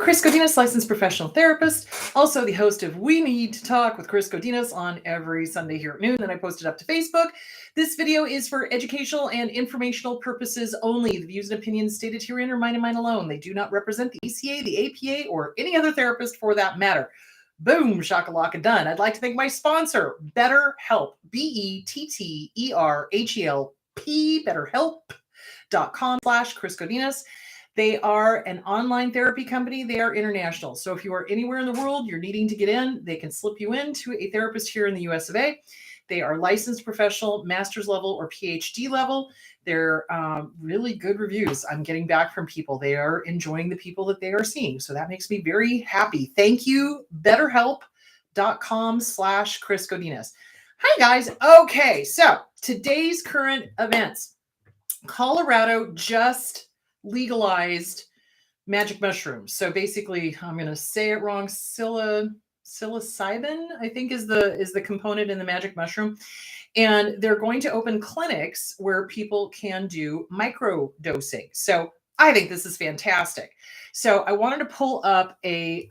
Chris Godinez, licensed professional therapist, also the host of We Need to Talk with Chris Godinez on every Sunday here at noon. Then I post it up to Facebook. This video is for educational and informational purposes only. The views and opinions stated herein are mine and mine alone. They do not represent the ECA, the APA, or any other therapist for that matter. Boom, shakalaka done. I'd like to thank my sponsor, BetterHelp, BetterHelp, betterhelp.com/Chris Godinez. They are an online therapy company. They are international. So if you are anywhere in the world, you're needing to get in, they can slip you into a therapist here in the US of A. They are licensed professional, master's level or PhD level. They're really good reviews I'm getting back from people. They are enjoying the people that they are seeing. So that makes me very happy. Thank you, betterhelp.com/Chris Godinez. Hi, guys. Okay, so today's current events. Colorado just legalized magic mushrooms. So basically, I'm going to say it wrong, psilocybin, I think is the component in the magic mushroom. And they're going to open clinics where people can do micro dosing. So I think this is fantastic. So I wanted to pull up a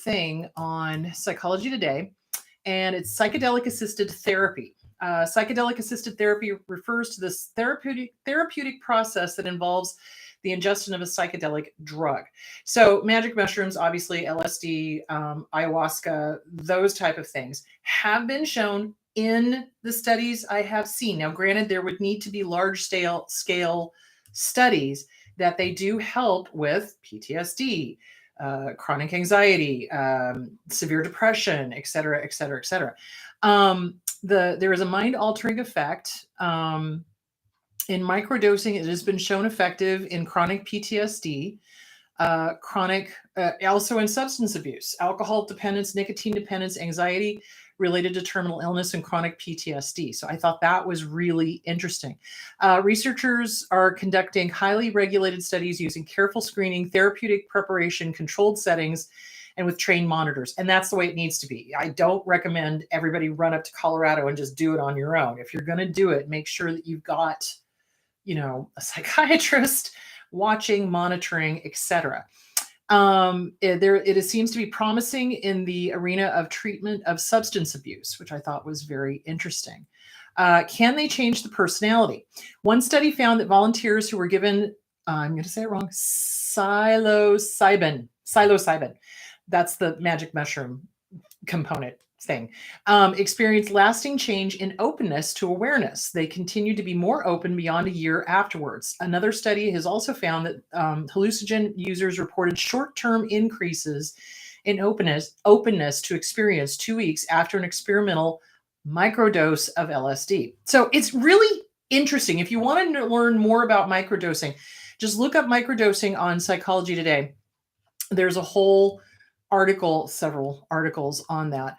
thing on Psychology Today, and it's psychedelic assisted therapy. Psychedelic assisted therapy refers to this therapeutic process that involves the ingestion of a psychedelic drug. So magic mushrooms, obviously LSD, ayahuasca, those type of things have been shown in the studies I have seen. Now, granted, there would need to be large scale studies that they do help with PTSD, chronic anxiety, severe depression, et cetera, et cetera, et cetera. There is a mind-altering effect. In microdosing, it has been shown effective in chronic PTSD, also in substance abuse, alcohol dependence, nicotine dependence, anxiety related to terminal illness, and chronic PTSD. So I thought that was really interesting. Researchers are conducting highly regulated studies using careful screening, therapeutic preparation, controlled settings, and with trained monitors. And that's the way it needs to be. I don't recommend everybody run up to Colorado and just do it on your own. If you're going to do it, make sure that you've got, a psychiatrist watching, monitoring, etc. It seems to be promising in the arena of treatment of substance abuse, which I thought was very interesting. Can they change the personality? One study found that volunteers who were given, I'm going to say it wrong, psilocybin, that's the magic mushroom component thing, experienced lasting change in openness to awareness. They continue to be more open beyond a year afterwards. Another study has also found that hallucinogen users reported short-term increases in openness to experience 2 weeks after an experimental microdose of LSD. So it's really interesting. If you want to learn more about microdosing, just look up microdosing on Psychology Today. There's a whole article, several articles on that.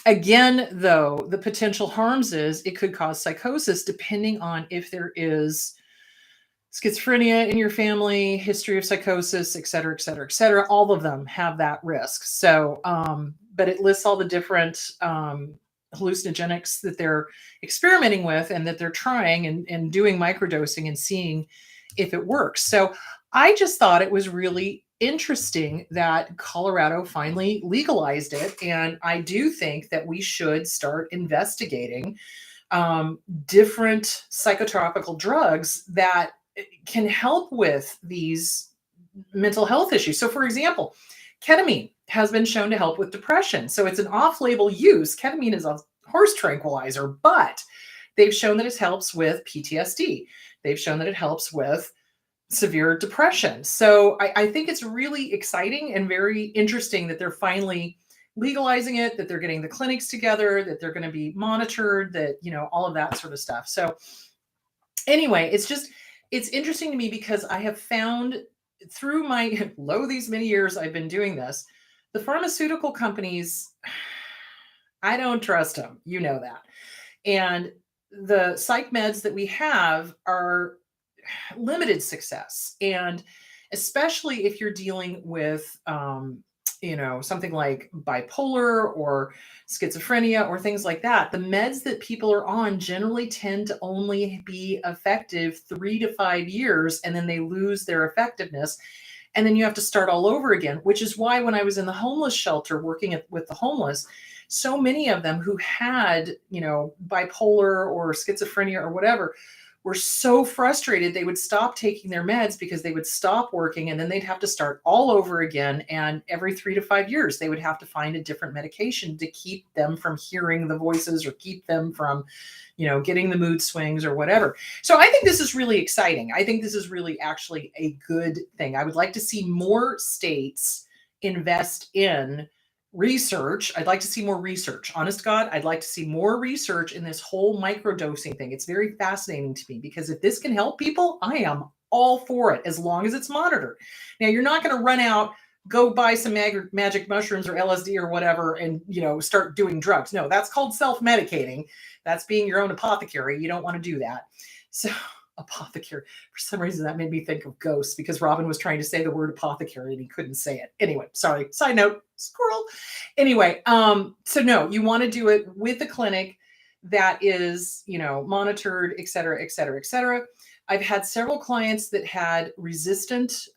Again, though, the potential harms is it could cause psychosis depending on if there is schizophrenia in your family, history of psychosis, et cetera, et cetera, et cetera. All of them have that risk. So, but it lists all the different hallucinogenics that they're experimenting with and that they're trying and doing microdosing and seeing if it works. So I just thought it was really interesting that Colorado finally legalized it. And I do think that we should start investigating different psychotropical drugs that can help with these mental health issues. So for example, ketamine has been shown to help with depression. So it's an off-label use. Ketamine is a horse tranquilizer, but they've shown that it helps with PTSD. They've shown that it helps with severe depression. So I think it's really exciting and very interesting that they're finally legalizing it, that they're getting the clinics together, that they're going to be monitored, that, all of that sort of stuff. So anyway, it's interesting to me because I have found through my these many years I've been doing this, the pharmaceutical companies, I don't trust them. You know that. And the psych meds that we have are limited success. And especially if you're dealing with, something like bipolar or schizophrenia or things like that, the meds that people are on generally tend to only be effective 3 to 5 years, and then they lose their effectiveness. And then you have to start all over again, which is why when I was in the homeless shelter working with the homeless, so many of them who had, bipolar or schizophrenia or whatever, were so frustrated they would stop taking their meds because they would stop working and then they'd have to start all over again. And every 3 to 5 years, they would have to find a different medication to keep them from hearing the voices or keep them from, getting the mood swings or whatever. So I think this is really exciting. I think this is really actually a good thing. I would like to see more states invest in research. I'd like to see more research. Honest to God, I'd like to see more research in this whole microdosing thing. It's very fascinating to me because if this can help people, I am all for it as long as it's monitored. Now, you're not going to run out, go buy some magic mushrooms or LSD or whatever and, start doing drugs. No, that's called self-medicating. That's being your own apothecary. You don't want to do that. So apothecary, for some reason that made me think of ghosts because Robin was trying to say the word apothecary and he couldn't say it. Anyway, sorry, side note, squirrel. Anyway, so no, you want to do it with a clinic that is, monitored, et cetera, et cetera, et cetera. I've had several clients that had resistant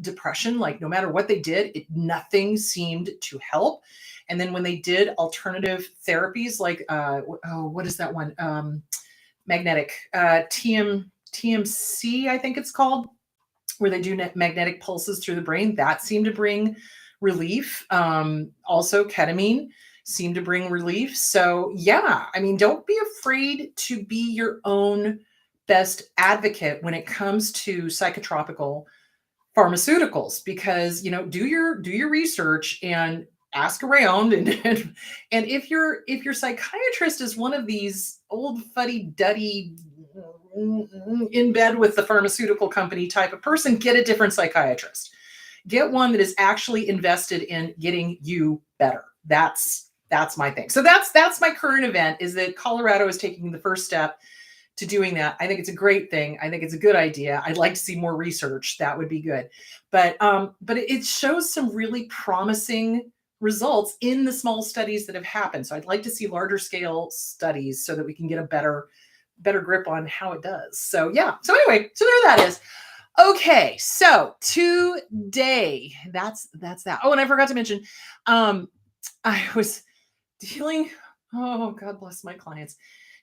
depression, like no matter what they did, nothing seemed to help. And then when they did alternative therapies, like, what is that one? Magnetic, TMC, I think it's called, where they do magnetic pulses through the brain. That seemed to bring relief. Also, ketamine seemed to bring relief. So yeah, don't be afraid to be your own best advocate when it comes to psychotropical pharmaceuticals, because, do your research and ask around. And if your psychiatrist is one of these old fuddy-duddy in bed with the pharmaceutical company type of person, get a different psychiatrist. Get one that is actually invested in getting you better. That's my thing. So that's my current event, is that Colorado is taking the first step to doing that. I think it's a great thing. I think it's a good idea. I'd like to see more research. That would be good. But it shows some really promising results in the small studies that have happened. So I'd like to see larger scale studies so that we can get a better grip on how it does. So yeah. So anyway, so there that is. Okay. So today, that's that. Oh, and I forgot to mention, I was dealing, oh, God bless my clients,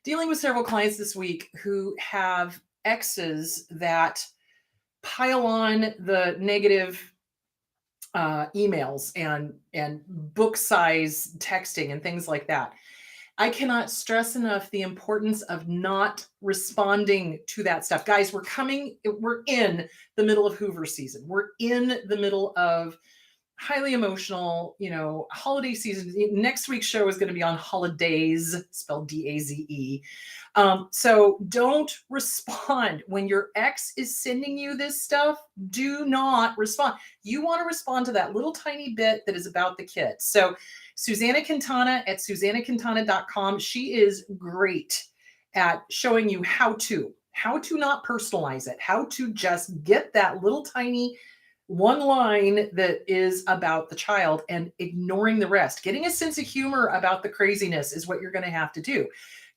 dealing with several clients this week who have exes that pile on the negative emails and book size texting and things like that. I cannot stress enough the importance of not responding to that stuff. Guys, we're in the middle of Hoover season. We're in the middle of highly emotional, holiday season. Next week's show is going to be on holidays, spelled D-A-Z-E. So don't respond when your ex is sending you this stuff. Do not respond. You want to respond to that little tiny bit that is about the kid. So Susanna Quintana at SusannaQuintana.com. She is great at showing you how to not personalize it, how to just get that little tiny one line that is about the child and ignoring the rest. Getting a sense of humor about the craziness is what you're going to have to do.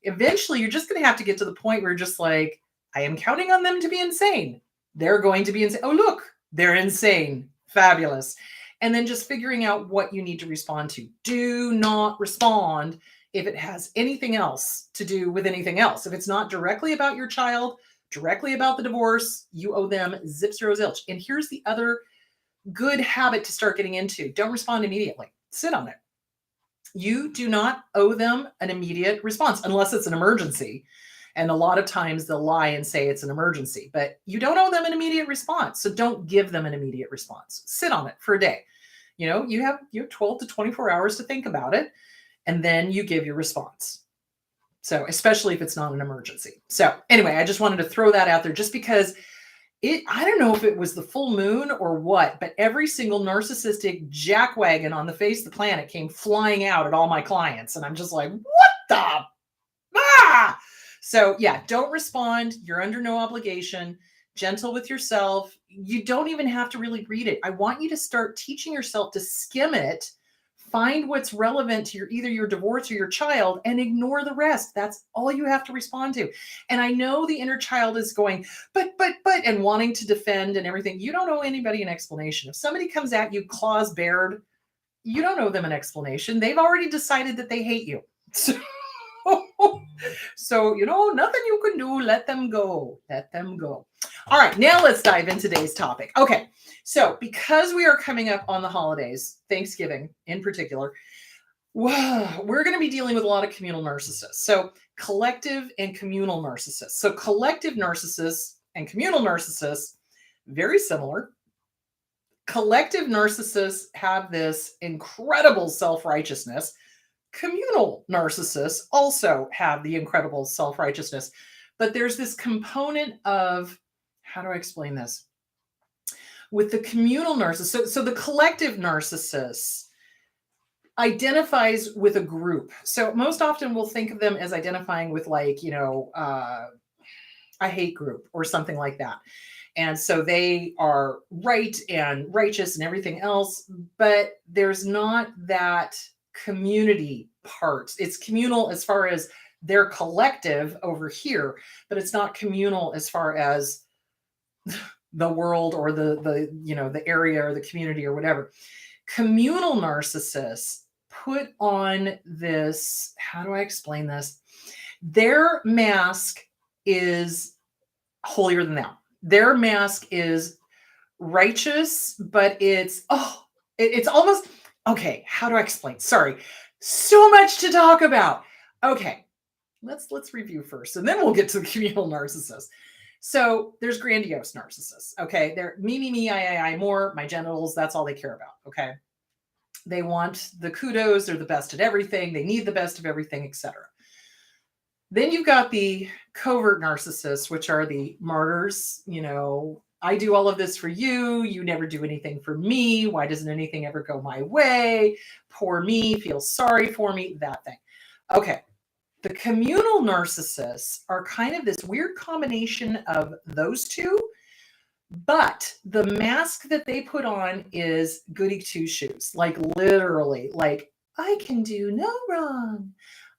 Eventually, you're just going to have to get to the point where you're just like, I am counting on them to be insane. They're going to be insane. Oh, look, they're insane. Fabulous. And then just figuring out what you need to respond to. Do not respond if it has anything else to do with anything else. If it's not directly about your child, directly about the divorce, you owe them zip zero zilch. And here's the other good habit to start getting into. Don't respond immediately. Sit on it. You do not owe them an immediate response unless it's an emergency. And a lot of times they'll lie and say it's an emergency, but you don't owe them an immediate response. So don't give them an immediate response. Sit on it for a day. You have 12 to 24 hours to think about it, and then you give your response. So especially if it's not an emergency. So anyway, I just wanted to throw that out there just because I don't know if it was the full moon or what, but every single narcissistic jackwagon on the face of the planet came flying out at all my clients. And I'm just like, what the? Ah! So yeah, don't respond. You're under no obligation. Gentle with yourself. You don't even have to really read it. I want you to start teaching yourself to skim it Find what's relevant to either your divorce or your child and ignore the rest. That's all you have to respond to. And I know the inner child is going, but, and wanting to defend and everything. You don't owe anybody an explanation. If somebody comes at you claws bared, you don't owe them an explanation. They've already decided that they hate you. So, nothing you can do. Let them go. Let them go. All right, now let's dive into today's topic. Okay, so because we are coming up on the holidays, Thanksgiving in particular, we're going to be dealing with a lot of communal narcissists. So collective and communal narcissists. So collective narcissists and communal narcissists, very similar. Collective narcissists have this incredible self-righteousness. Communal narcissists also have the incredible self-righteousness, but there's this component of, how do I explain this? With the communal narcissist, so the collective narcissist identifies with a group. So most often we'll think of them as identifying with a hate group or something like that. And so they are right and righteous and everything else, but there's not that community part. It's communal as far as their collective over here, but it's not communal as far as the world or the area or the community or whatever. Communal narcissists put on this, how do I explain this? Their mask is holier than thou. Their mask is righteous, but it's almost, okay, how do I explain? Sorry, so much to talk about. Okay, let's review first, and then we'll get to the communal narcissist. So there's grandiose narcissists, okay? They're me, I, more, my genitals, that's all they care about, okay? They want the kudos, they're the best at everything, they need the best of everything, etc. Then you've got the covert narcissists, which are the martyrs. I do all of this for you. You never do anything for me. Why doesn't anything ever go my way? Poor me, feel sorry for me, that thing. Okay. The communal narcissists are kind of this weird combination of those two, but the mask that they put on is goody two-shoes, like literally, like, I can do no wrong.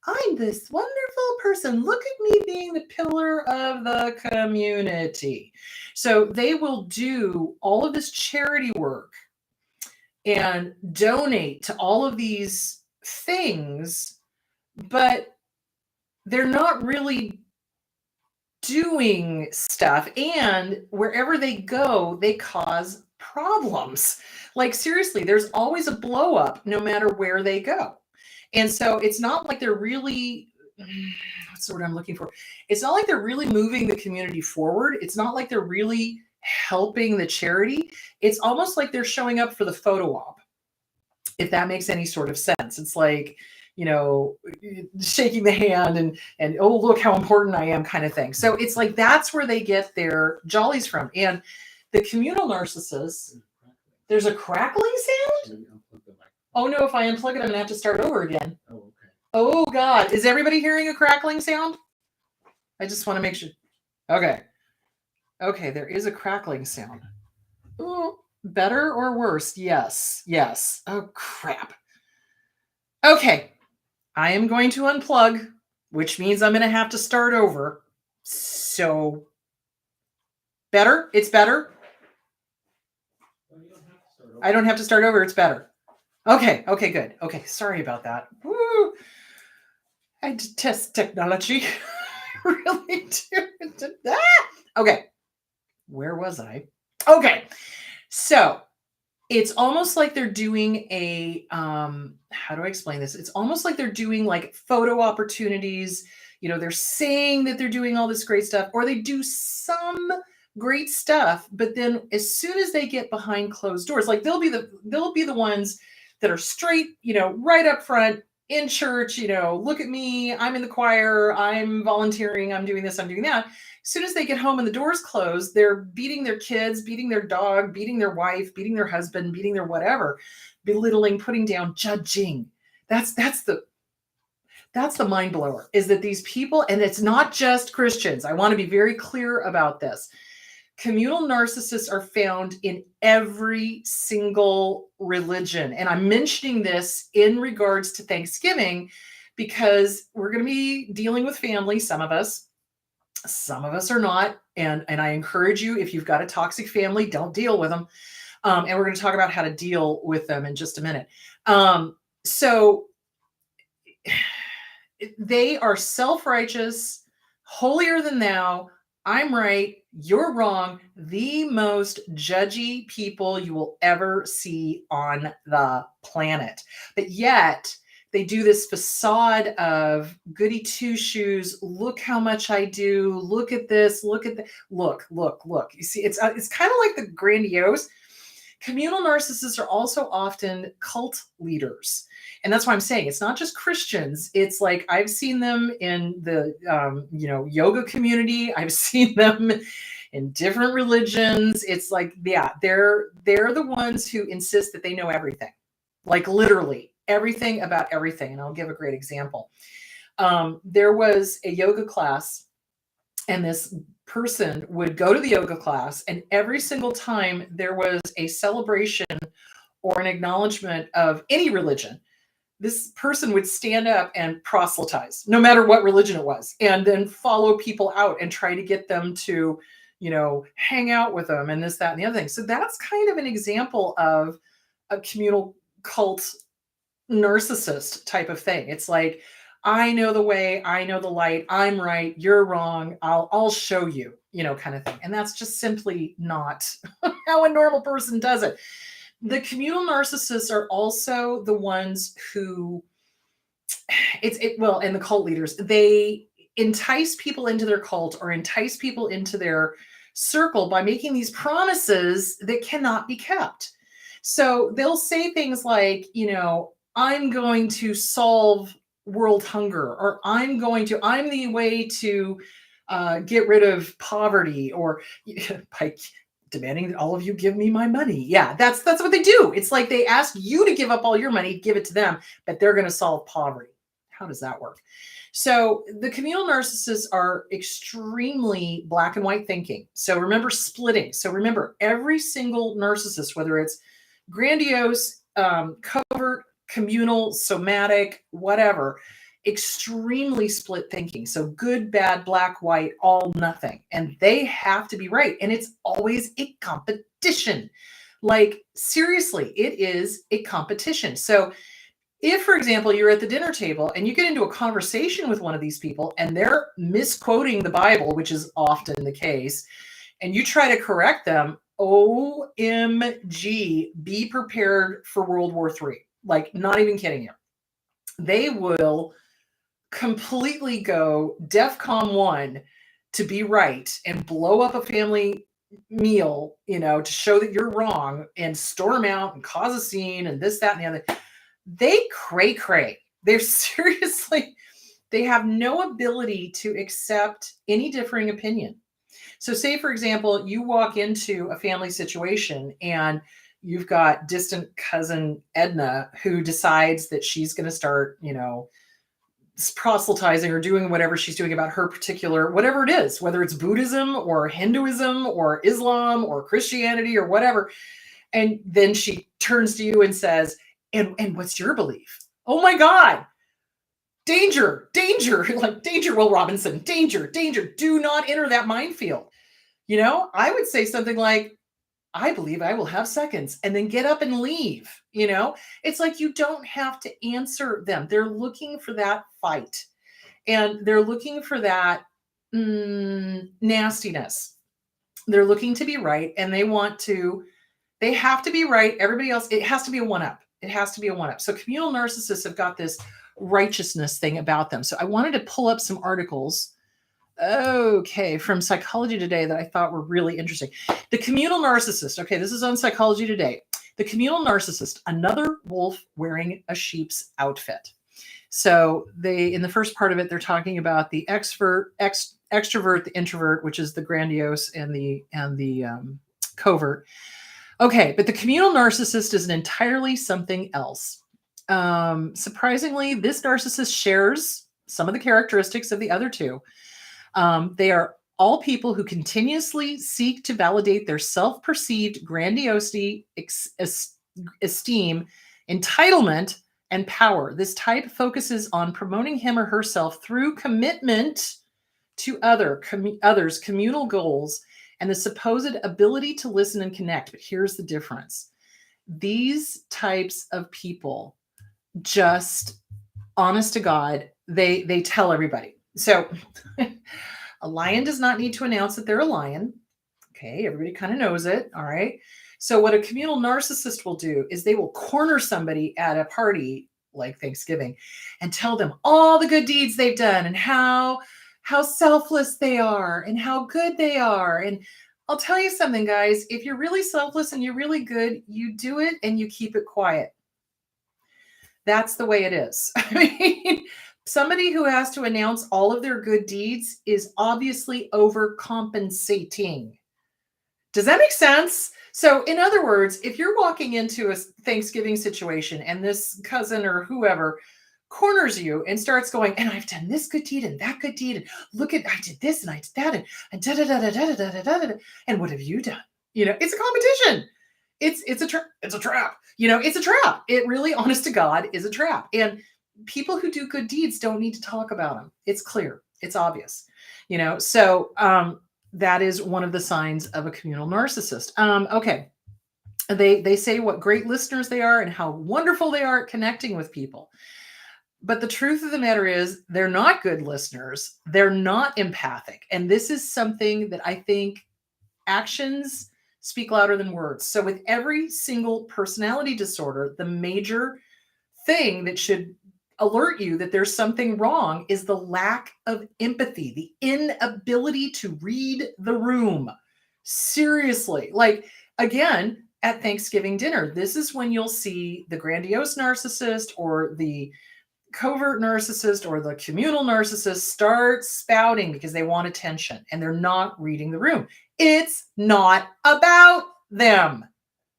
I'm this wonderful person. Look at me being the pillar of the community. So they will do all of this charity work and donate to all of these things, but they're not really doing stuff. And wherever they go, they cause problems. Like, seriously, there's always a blow up no matter where they go. And so it's not like they're really, what's the word I'm looking for? It's not like they're really moving the community forward. It's not like they're really helping the charity. It's almost like they're showing up for the photo op, if that makes any sort of sense. It's like, shaking the hand and oh, look how important I am kind of thing. So it's like, that's where they get their jollies from. And the communal narcissists, there's a crackling sound? Oh no, if I unplug it, I'm gonna have to start over again. Oh, okay. Oh God, is everybody hearing a crackling sound? I just want to make sure. Okay. Okay, there is a crackling sound. Ooh, better or worse? Yes, yes. Oh crap. Okay, I am going to unplug, which means I'm gonna have to start over. So, better? It's better? I don't have to start over, it's better. Okay, good. Okay, sorry about that. Woo. I detest technology. I really do. Okay, where was I? Okay, so it's almost like they're doing a, how do I explain this? It's almost like they're doing like photo opportunities. They're saying that they're doing all this great stuff, or they do some great stuff, but then as soon as they get behind closed doors, like they'll be the ones that are straight, right up front in church, look at me, I'm in the choir, I'm volunteering, I'm doing this, I'm doing that. As soon as they get home and the doors close, they're beating their kids, beating their dog, beating their wife, beating their husband, beating their whatever, belittling, putting down, judging. That's the mind blower, is that these people, and it's not just Christians. I want to be very clear about this. Communal narcissists are found in every single religion. And I'm mentioning this in regards to Thanksgiving because we're going to be dealing with family, some of us. Some of us are not. And I encourage you, if you've got a toxic family, don't deal with them. And we're going to talk about how to deal with them in just a minute. So they are self-righteous, holier than thou. I'm right, you're wrong. The most judgy people you will ever see on the planet. But yet, they do this facade of goody two shoes. Look how much I do. Look at this. Look at that. Look. You see, it's kind of like the grandiose. Communal narcissists are also often cult leaders. And that's why I'm saying it's not just Christians. It's like I've seen them in the yoga community. I've seen them in different religions. It's like, yeah, they're the ones who insist that they know everything, like literally everything about everything. And I'll give a great example. There was a yoga class, and this person would go to the yoga class, and every single time there was a celebration or an acknowledgement of any religion, this person would stand up and proselytize, no matter what religion it was, and then follow people out and try to get them to, hang out with them and this, that, and the other thing. So that's kind of an example of a communal cult narcissist type of thing. It's like, I know the way, I know the light, I'm right, you're wrong, I'll show you, kind of thing. And that's just simply not how a normal person does it. The communal narcissists are also the ones who and the cult leaders, they entice people into their cult or entice people into their circle by making these promises that cannot be kept. So they'll say things like, I'm going to solve world hunger, or I'm the way to get rid of poverty, or by demanding that all of you give me my money. Yeah, that's what they do. It's like they ask you to give up all your money, give it to them, but they're going to solve poverty. How does that work? So the communal narcissists are extremely black and white thinking. So remember splitting. So remember, every single narcissist, whether it's grandiose, covert, communal, somatic, whatever, extremely split thinking. So good, bad, black, white, all, nothing. And they have to be right. And it's always a competition. Like, seriously, it is a competition. So if, for example, you're at the dinner table and you get into a conversation with one of these people and they're misquoting the Bible, which is often the case, and you try to correct them, OMG, be prepared for World War III. Like, not even kidding you. They will completely go DEFCON 1 to be right and blow up a family meal, to show that you're wrong, and storm out and cause a scene and this, that, and the other. They cray. They're seriously, they have no ability to accept any differing opinion. So say, for example, you walk into a family situation and you've got distant cousin Edna who decides that she's going to start, proselytizing or doing whatever she's doing about her particular, whatever it is, whether it's Buddhism or Hinduism or Islam or Christianity or whatever. And then she turns to you and says, and what's your belief? Oh my God. Danger, like danger, Will Robinson, danger. Do not enter that minefield. I would say something like, I believe I will have seconds, and then get up and leave. It's like, you don't have to answer them. They're looking for that fight, and they're looking for that nastiness. They're looking to be right, and they have to be right. Everybody else, it has to be a one-up. So communal narcissists have got this righteousness thing about them. So I wanted to pull up some articles, from Psychology Today, that I thought were really interesting. The communal narcissist. Okay, this is on Psychology Today. The communal narcissist, another wolf wearing a sheep's outfit. So in the first part of it, they're talking about the extrovert, the introvert, which is the grandiose, and the covert. Okay, but the communal narcissist is entirely something else. Surprisingly, this narcissist shares some of the characteristics of the other two. They are all people who continuously seek to validate their self-perceived grandiosity, esteem, entitlement, and power. This type focuses on promoting him or herself through commitment to others' communal goals and the supposed ability to listen and connect. But here's the difference. These types of people, just honest to God, they tell everybody. So a lion does not need to announce that they're a lion. Okay, everybody kind of knows it. All right. So what a communal narcissist will do is they will corner somebody at a party like Thanksgiving and tell them all the good deeds they've done and how selfless they are and how good they are. And I'll tell you something, guys, if you're really selfless and you're really good, you do it and you keep it quiet. That's the way it is. I mean, somebody who has to announce all of their good deeds is obviously overcompensating. Does that make sense? So in other words, if you're walking into a Thanksgiving situation and this cousin or whoever corners you and starts going, and I've done this good deed and that good deed, and look at, I did this and I did that, and da da da da da da da da da, and what have you done? You know, it's a competition. It's a trap. You know, it's a trap. It really, honest to God, is a trap. And people who do good deeds don't need to talk about them. It's clear. It's obvious. You know, so that is one of the signs of a communal narcissist. Okay. They say what great listeners they are and how wonderful they are at connecting with people. But the truth of the matter is they're not good listeners. They're not empathic. And this is something that I think actions speak louder than words. So with every single personality disorder, the major thing that should alert you that there's something wrong is the lack of empathy, the inability to read the room. Seriously. Like, again, at Thanksgiving dinner, this is when you'll see the grandiose narcissist or the covert narcissist or the communal narcissist start spouting because they want attention and they're not reading the room. It's not about them.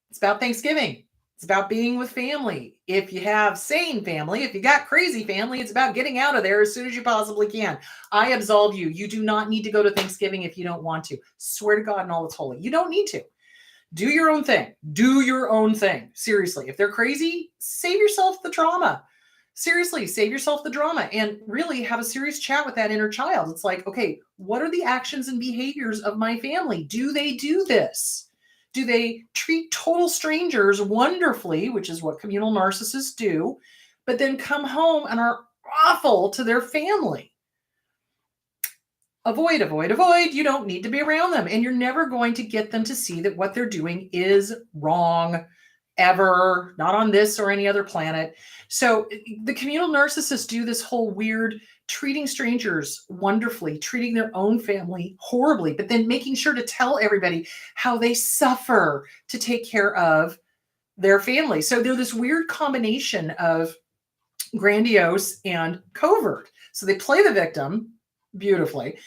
It's about Thanksgiving. It's about being with family. If you have sane family, if you got crazy family, it's about getting out of there as soon as you possibly can. I absolve you. You do not need to go to Thanksgiving if you don't want to. Swear to God and all that's holy. You don't need to. Do your own thing. Do your own thing. Seriously. If they're crazy, save yourself the trauma. Seriously, save yourself the drama and really have a serious chat with that inner child. It's like, okay, what are the actions and behaviors of my family? Do they do this? Do they treat total strangers wonderfully, which is what communal narcissists do, but then come home and are awful to their family? Avoid, avoid, avoid. You don't need to be around them. And you're never going to get them to see that what they're doing is wrong. Ever, not on this or any other planet. So the communal narcissists do this whole weird treating strangers wonderfully, treating their own family horribly, but then making sure to tell everybody how they suffer to take care of their family. So they're this weird combination of grandiose and covert. So they play the victim beautifully,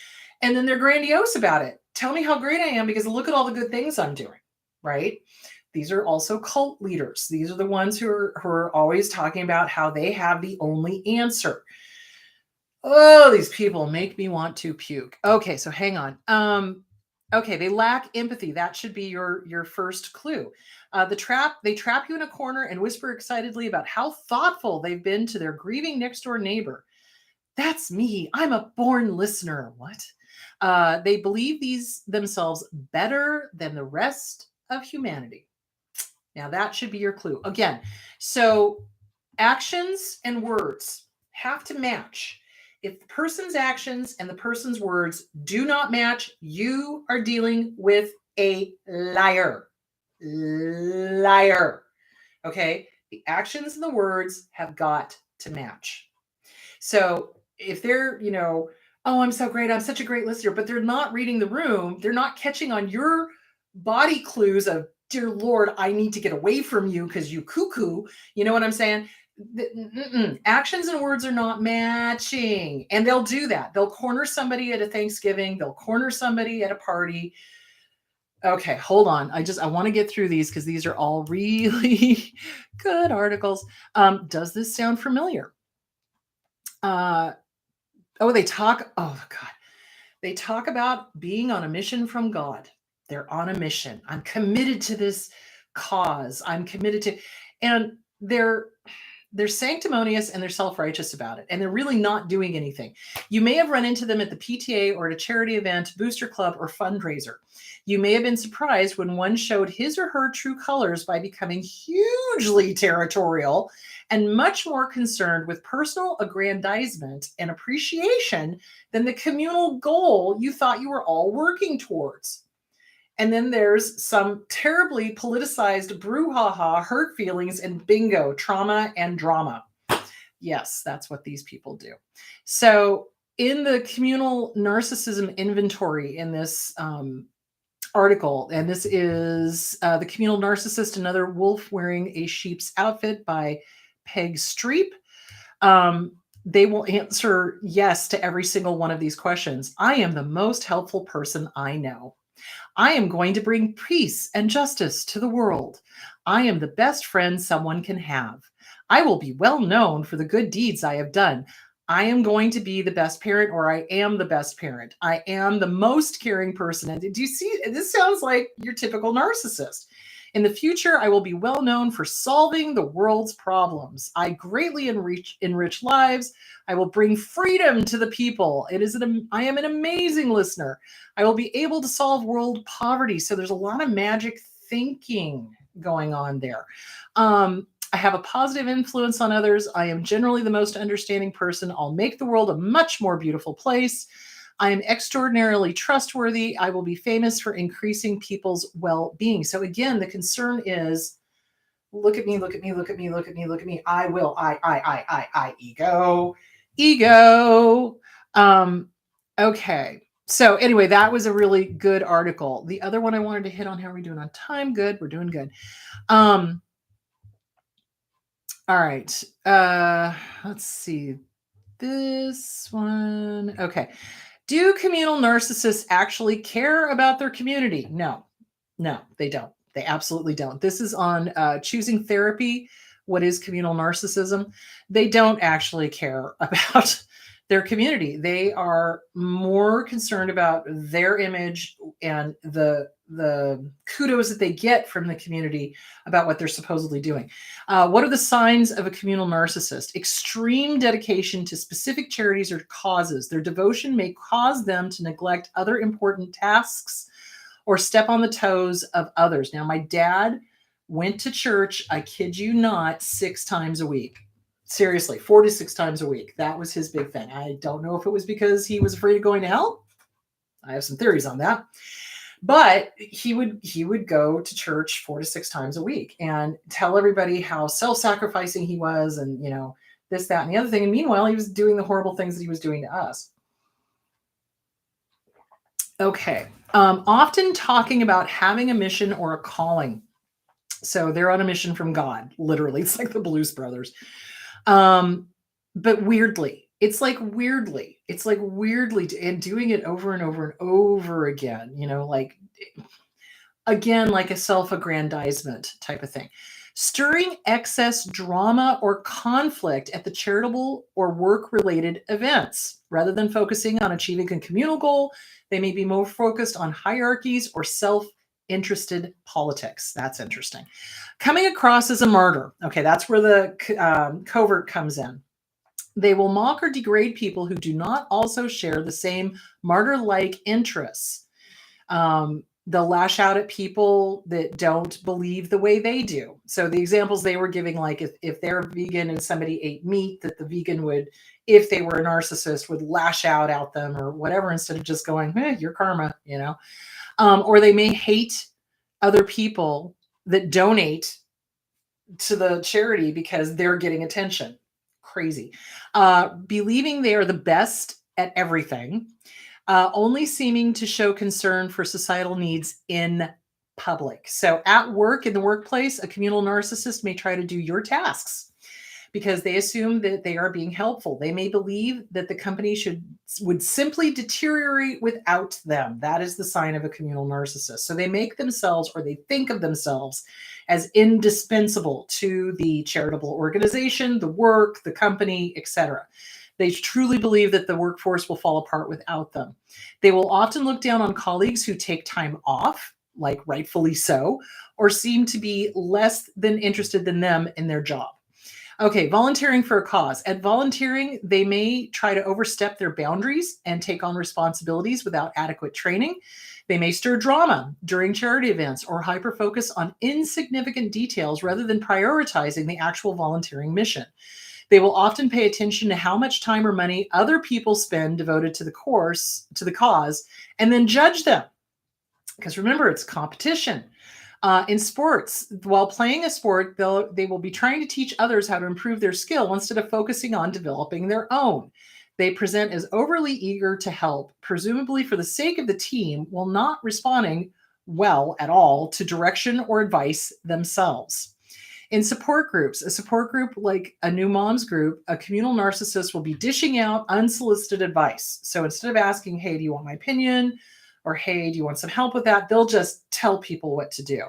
and then they're grandiose about it. Tell me how great I am because look at all the good things I'm doing, right? These are also cult leaders. These are the ones who are always talking about how they have the only answer. Oh, these people make me want to puke. Okay, so hang on. Okay, they lack empathy. That should be your first clue. They trap you in a corner and whisper excitedly about how thoughtful they've been to their grieving next door neighbor. That's me. I'm a born listener. What? They believe themselves better than the rest of humanity. Now that should be your clue. Again, so actions and words have to match. If the person's actions and the person's words do not match, you are dealing with a liar. Liar. Okay? The actions and the words have got to match. So if they're, oh, I'm so great, I'm such a great listener, but they're not reading the room, they're not catching on your body clues of, dear Lord, I need to get away from you because you cuckoo. You know what I'm saying? Actions and words are not matching. And they'll do that. They'll corner somebody at a Thanksgiving. They'll corner somebody at a party. Okay, hold on. I want to get through these because these are all really good articles. Does this sound familiar? They talk. Oh, God. They talk about being on a mission from God. They're on a mission. I'm committed to this cause. I'm committed to, and they're sanctimonious and they're self-righteous about it. And they're really not doing anything. You may have run into them at the PTA or at a charity event, booster club, or fundraiser. You may have been surprised when one showed his or her true colors by becoming hugely territorial and much more concerned with personal aggrandizement and appreciation than the communal goal you thought you were all working towards. And then there's some terribly politicized brouhaha, hurt feelings, and bingo, trauma and drama. Yes, that's what these people do. So in the communal narcissism inventory in this article, and this is The Communal Narcissist, Another Wolf Wearing a Sheep's Outfit by Peg Streep. They will answer yes to every single one of these questions. I am the most helpful person I know. I am going to bring peace and justice to the world. I am the best friend someone can have. I will be well known for the good deeds I have done. I am going to be the best parent, or I am the best parent. I am the most caring person. And do you see, this sounds like your typical narcissist. In the future, I will be well known for solving the world's problems. I greatly enrich lives. I will bring freedom to the people. I am an amazing listener. I will be able to solve world poverty. So there's a lot of magic thinking going on there. I have a positive influence on others. I am generally the most understanding person. I'll make the world a much more beautiful place. I am extraordinarily trustworthy. I will be famous for increasing people's well-being. So again, the concern is, look at me, look at me, look at me, look at me, look at me. I will, ego. Okay. So anyway, that was a really good article. The other one I wanted to hit on, how are we doing on time? Good. We're doing good. All right. Let's see. This one. Okay. Do communal narcissists actually care about their community? No, they don't. They absolutely don't. This is on Choosing Therapy. What is communal narcissism? They don't actually care about their community. They are more concerned about their image and the kudos that they get from the community about what they're supposedly doing. What are the signs of a communal narcissist? Extreme dedication to specific charities or causes. Their devotion may cause them to neglect other important tasks or step on the toes of others. Now, my dad went to church, I kid you not, 6 times a week. Seriously, 4 to 6 times a week. That was his big thing. I don't know if it was because he was afraid of going to hell. I have some theories on that. But he would go to church 4 to 6 times a week and tell everybody how self-sacrificing he was, and this, that, and the other thing. And meanwhile, he was doing the horrible things that he was doing to us. Okay. Often talking about having a mission or a calling. So they're on a mission from God, literally. It's like the Blues Brothers. But weirdly. It's like weirdly, and doing it over and over and over again, like a self-aggrandizement type of thing. Stirring excess drama or conflict at the charitable or work-related events. Rather than focusing on achieving a communal goal, they may be more focused on hierarchies or self-interested politics. That's interesting. Coming across as a martyr. Okay, that's where the covert comes in. They will mock or degrade people who do not also share the same martyr-like interests. They'll lash out at people that don't believe the way they do. So the examples they were giving, like if they're vegan and somebody ate meat, that the vegan would, if they were a narcissist, would lash out at them or whatever, instead of just going, your karma, or they may hate other people that donate to the charity because they're getting attention. Crazy. Believing they are the best at everything, only seeming to show concern for societal needs in public. So at work, in the workplace, a communal narcissist may try to do your tasks because they assume that they are being helpful. They may believe that the company would simply deteriorate without them. That is the sign of a communal narcissist. So they make themselves, or they think of themselves, as indispensable to the charitable organization, the work, the company, etc. They truly believe that the workforce will fall apart without them. They will often look down on colleagues who take time off, like rightfully so, or seem to be less than interested than them in their job. Okay, volunteering for a cause. At volunteering, they may try to overstep their boundaries and take on responsibilities without adequate training. They may stir drama during charity events or hyper focus on insignificant details rather than prioritizing the actual volunteering mission. They will often pay attention to how much time or money other people spend devoted to the cause, and then judge them. Because remember, it's competition. In sports, while playing a sport, they will be trying to teach others how to improve their skill instead of focusing on developing their own. They present as overly eager to help, presumably for the sake of the team, while not responding well at all to direction or advice themselves. In support groups, a support group like a new mom's group, a communal narcissist will be dishing out unsolicited advice. So instead of asking, hey, do you want my opinion? Or, hey, do you want some help with that? They'll just tell people what to do.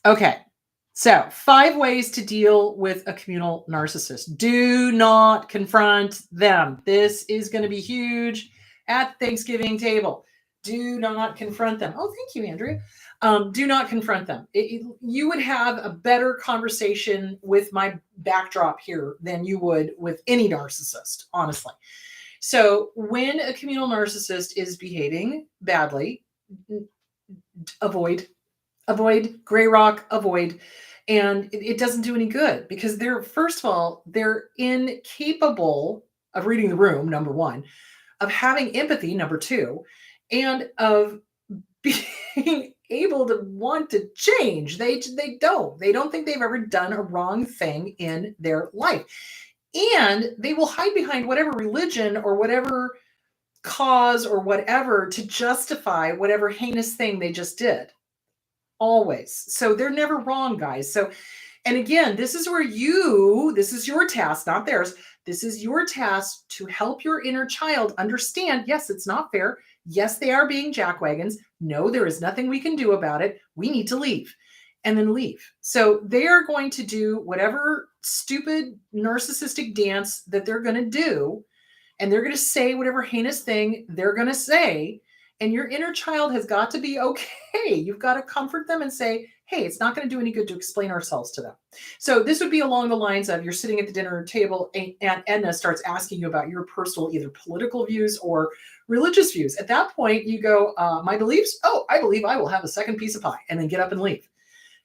Okay. So 5 ways to deal with a communal narcissist. Do not confront them. This is going to be huge at the Thanksgiving table. Do not confront them. Oh, thank you, Andrea. Do not confront them. You would have a better conversation with my backdrop here than you would with any narcissist, honestly. So when a communal narcissist is behaving badly, avoid, gray rock, avoid. And it doesn't do any good because first of all, they're incapable of reading the room, number one, of having empathy, number two, and of being able to want to change. They don't think they've ever done a wrong thing in their life. And they will hide behind whatever religion or whatever cause or whatever to justify whatever heinous thing they just did. Always. So they're never wrong, guys. So, and again, this is your task, not theirs. This is your task to help your inner child understand, yes, it's not fair. Yes, they are being jackwagons. No, there is nothing we can do about it. We need to leave. And then leave. So they are going to do whatever stupid narcissistic dance that they're going to do. And they're going to say whatever heinous thing they're going to say. And your inner child has got to be okay. You've got to comfort them and say, hey, it's not going to do any good to explain ourselves to them. So this would be along the lines of you're sitting at the dinner table and Edna starts asking you about your personal either political views or religious views. At that point, you go, my beliefs? Oh, I believe I will have a second piece of pie, and then get up and leave.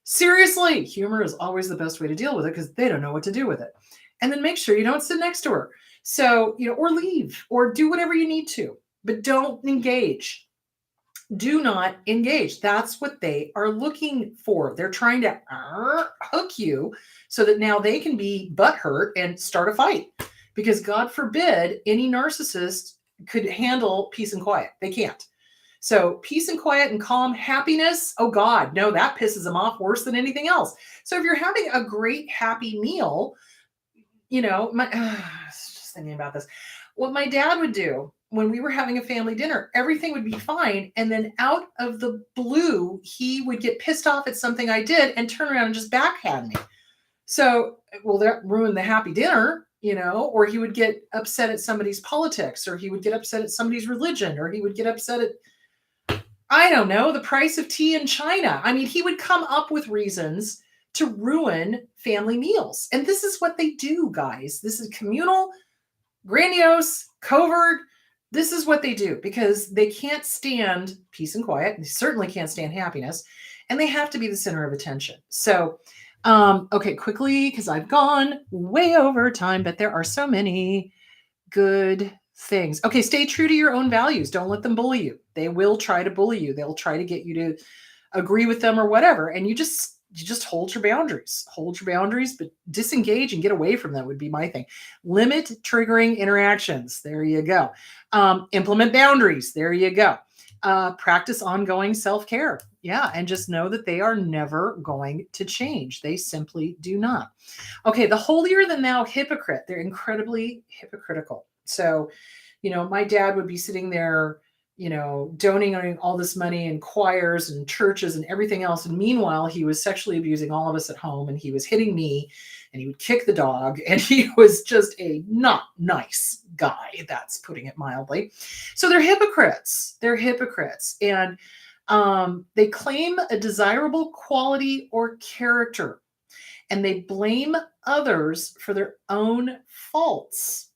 Seriously, humor is always the best way to deal with it because they don't know what to do with it. And then make sure you don't sit next to her. So, or leave or do whatever you need to, but don't engage. Do not engage. That's what they are looking for. They're trying to hook you so that now they can be butthurt and start a fight. Because God forbid any narcissist could handle peace and quiet. They can't. So peace and quiet and calm, happiness, oh God, no, that pisses them off worse than anything else. So if you're having a great, happy meal, just thinking about this, what my dad would do when we were having a family dinner, everything would be fine. And then out of the blue, he would get pissed off at something I did and turn around and just backhand me. So, well, that ruined the happy dinner, or he would get upset at somebody's politics, or he would get upset at somebody's religion, or he would get upset at, I don't know, the price of tea in China. I mean, he would come up with reasons to ruin family meals. And this is what they do, guys. This is communal, grandiose, covert. This is what they do because they can't stand peace and quiet. They certainly can't stand happiness. And they have to be the center of attention. So, okay, quickly, because I've gone way over time, but there are so many good things. Okay, stay true to your own values. Don't let them bully you. They will try to bully you. They'll try to get you to agree with them or whatever. And you just hold your boundaries. Hold your boundaries, but disengage and get away from them would be my thing. Limit triggering interactions. There you go. Implement boundaries. There you go. Practice ongoing self-care. Yeah, and just know that they are never going to change. They simply do not. Okay, the holier than thou hypocrite. They're incredibly hypocritical. So, my dad would be sitting there donating all this money in choirs and churches and everything else. And meanwhile, he was sexually abusing all of us at home, and he was hitting me, and he would kick the dog, and he was just a not nice guy. That's putting it mildly. So they're hypocrites. They're hypocrites. And they claim a desirable quality or character, and they blame others for their own faults.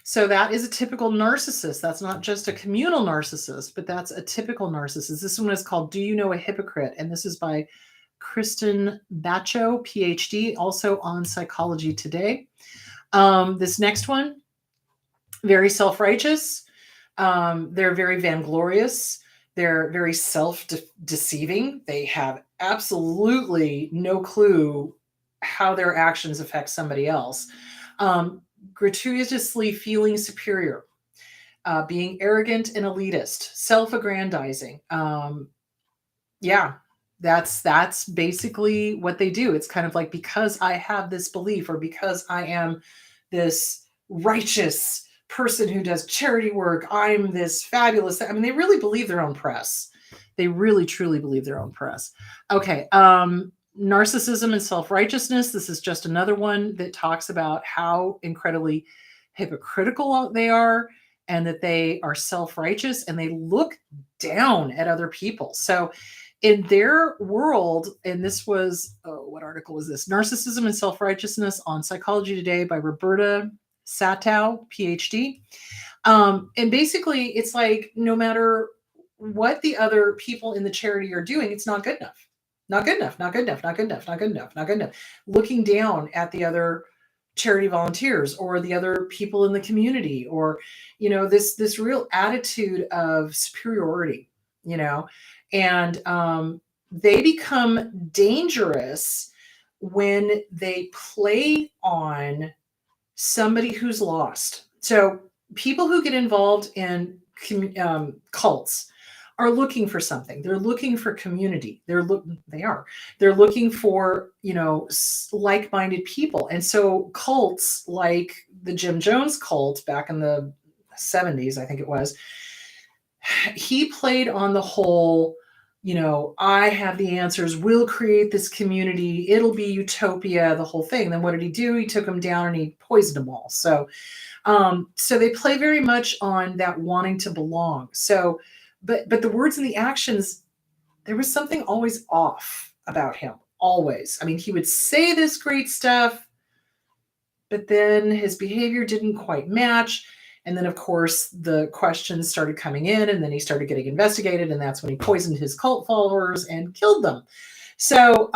So that is a typical narcissist. That's not just a communal narcissist, but that's a typical narcissist. This one is called Do You Know a Hypocrite? And this is by Kristen Bacho, PhD, also on Psychology Today. This next one, very self-righteous. They're very vainglorious. They're very self-deceiving. They have absolutely no clue how their actions affect somebody else. Gratuitously feeling superior, being arrogant and elitist, self-aggrandizing. That's basically what they do. It's kind of like, because I have this belief, or because I am this righteous person who does charity work, I'm this fabulous. I mean, they really believe their own press. They really, truly believe their own press. Okay. Narcissism and self-righteousness. This is just another one that talks about how incredibly hypocritical they are, and that they are self-righteous and they look down at other people. So in their world, and this was, what article was this? Narcissism and Self-Righteousness on Psychology Today by Roberta Satow, PhD. And basically it's like, no matter what the other people in the charity are doing, it's not good enough. Not good enough, not good enough, not good enough, not good enough, not good enough. Looking down at the other charity volunteers or the other people in the community, or, this real attitude of superiority, and they become dangerous when they play on somebody who's lost. So people who get involved in cults are looking for something. They're looking for community. They're looking for, like-minded people. And so cults like the Jim Jones cult back in the 70s, I think it was, he played on the whole, I have the answers. We'll create this community. It'll be utopia, the whole thing. Then what did he do? He took them down and he poisoned them all. So they play very much on that wanting to belong. So, but the words and the actions, there was something always off about him, always. I mean, he would say this great stuff, but then his behavior didn't quite match. And then, of course, the questions started coming in, and then he started getting investigated, and that's when he poisoned his cult followers and killed them. So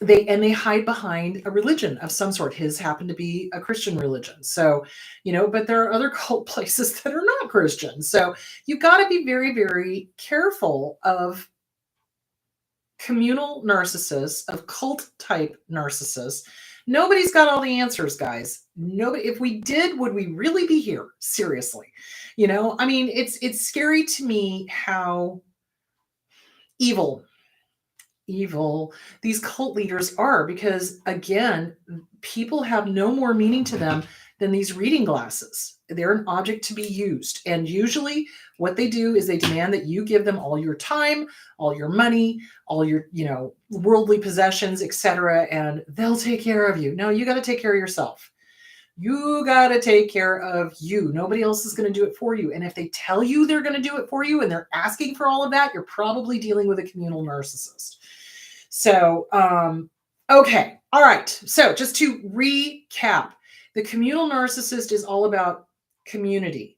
they hide behind a religion of some sort. His happened to be a Christian religion. So, but there are other cult places that are not Christian. So you've got to be very, very careful of communal narcissists, of cult type narcissists. Nobody's got all the answers, guys. Nobody. If we did, would we really be here? Seriously. I mean, it's scary to me how evil these cult leaders are, because again, people have no more meaning to them than these reading glasses. They're an object to be used. And usually what they do is they demand that you give them all your time, all your money, all your, worldly possessions, etc. And they'll take care of you. No, you got to take care of yourself. You got to take care of you. Nobody else is going to do it for you. And if they tell you they're going to do it for you and they're asking for all of that, you're probably dealing with a communal narcissist. So, okay. All right. So just to recap, the communal narcissist is all about community.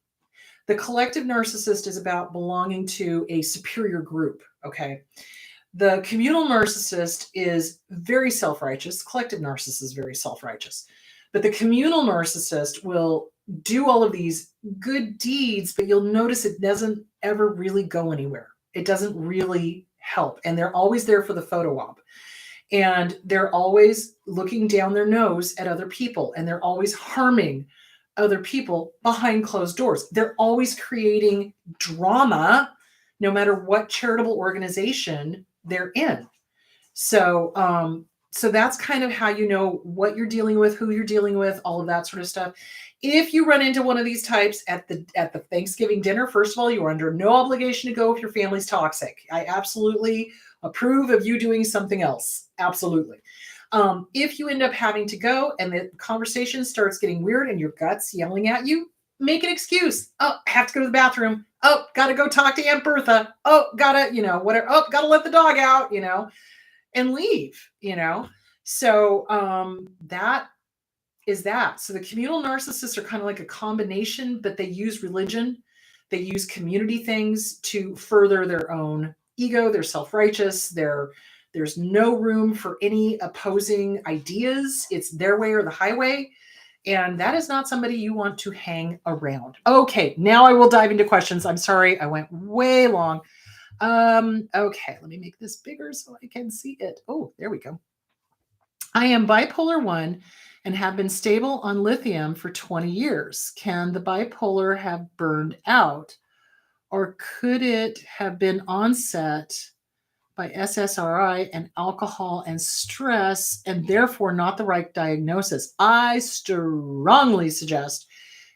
The collective narcissist is about belonging to a superior group. Okay. The communal narcissist is very self-righteous. Collective narcissist is very self-righteous. But the communal narcissist will do all of these good deeds, but you'll notice it doesn't ever really go anywhere. It doesn't really help. And they're always there for the photo op. And they're always looking down their nose at other people. And they're always harming other people behind closed doors. They're always creating drama, no matter what charitable organization they're in. So So that's kind of how you know what you're dealing with, who you're dealing with, all of that sort of stuff. If you run into one of these types at the Thanksgiving dinner, first of all, you are under no obligation to go if your family's toxic. I absolutely approve of you doing something else. Absolutely. If you end up having to go and the conversation starts getting weird and your gut's yelling at you, make an excuse. Oh, I have to go to the bathroom. Oh, gotta go talk to Aunt Bertha. Oh, gotta, whatever. Oh, gotta let the dog out, and leave. So that is that. So the communal narcissists are kind of like a combination, but they use religion, they use community things to further their own ego. They're self-righteous. There's no room for any opposing ideas. It's their way or the highway. And that is not somebody you want to hang around. Okay, now I will dive into questions. I'm sorry, I went way long. Okay, let me make this bigger so I can see it. Oh, there we go. I am bipolar 1 and have been stable on lithium for 20 years. Can the bipolar have burned out, or could it have been onset by SSRI and alcohol and stress, and therefore not the right diagnosis? I strongly suggest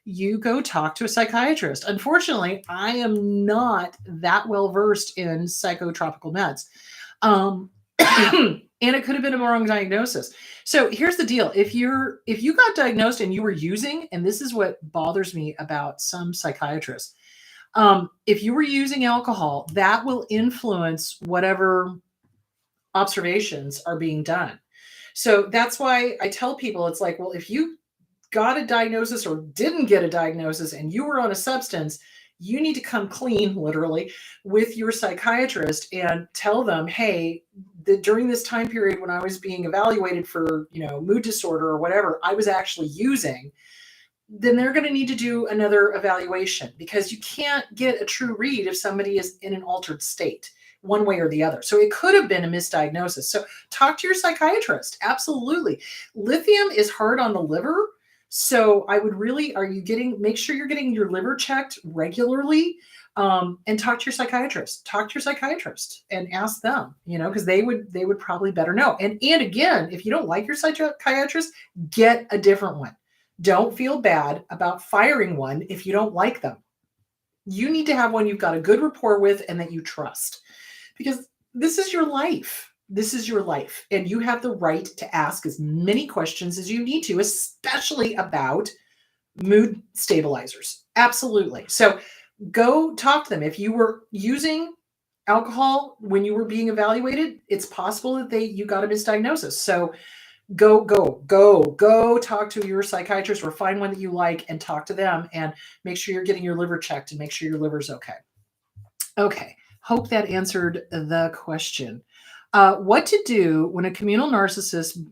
you go talk to a psychiatrist. Unfortunately, I am not that well versed in psychotropical meds. And it could have been a wrong diagnosis. So here's the deal. If you got diagnosed and you were using, and this is what bothers me about some psychiatrists, if you were using alcohol, that will influence whatever observations are being done. So that's why I tell people, it's like, well, if you got a diagnosis or didn't get a diagnosis and you were on a substance, you need to come clean, literally, with your psychiatrist and tell them, hey, during this time period when I was being evaluated for, mood disorder or whatever, I was actually using. Then they're going to need to do another evaluation, because you can't get a true read if somebody is in an altered state one way or the other. So it could have been a misdiagnosis. So talk to your psychiatrist. Absolutely. Lithium is hard on the liver. So I would really, make sure you're getting your liver checked regularly, and talk to your psychiatrist. Talk to your psychiatrist and ask them, because they would probably better know. And again, if you don't like your psychiatrist, get a different one. Don't feel bad about firing one if you don't like them. You need to have one you've got a good rapport with and that you trust, because this is your life. This is your life, and you have the right to ask as many questions as you need to, especially about mood stabilizers. Absolutely. So go talk to them. If you were using alcohol when you were being evaluated, it's possible that you got a misdiagnosis. So go talk to your psychiatrist, or find one that you like and talk to them, and make sure you're getting your liver checked and make sure your liver's okay. Okay. Hope that answered the question. What to do when a communal narcissist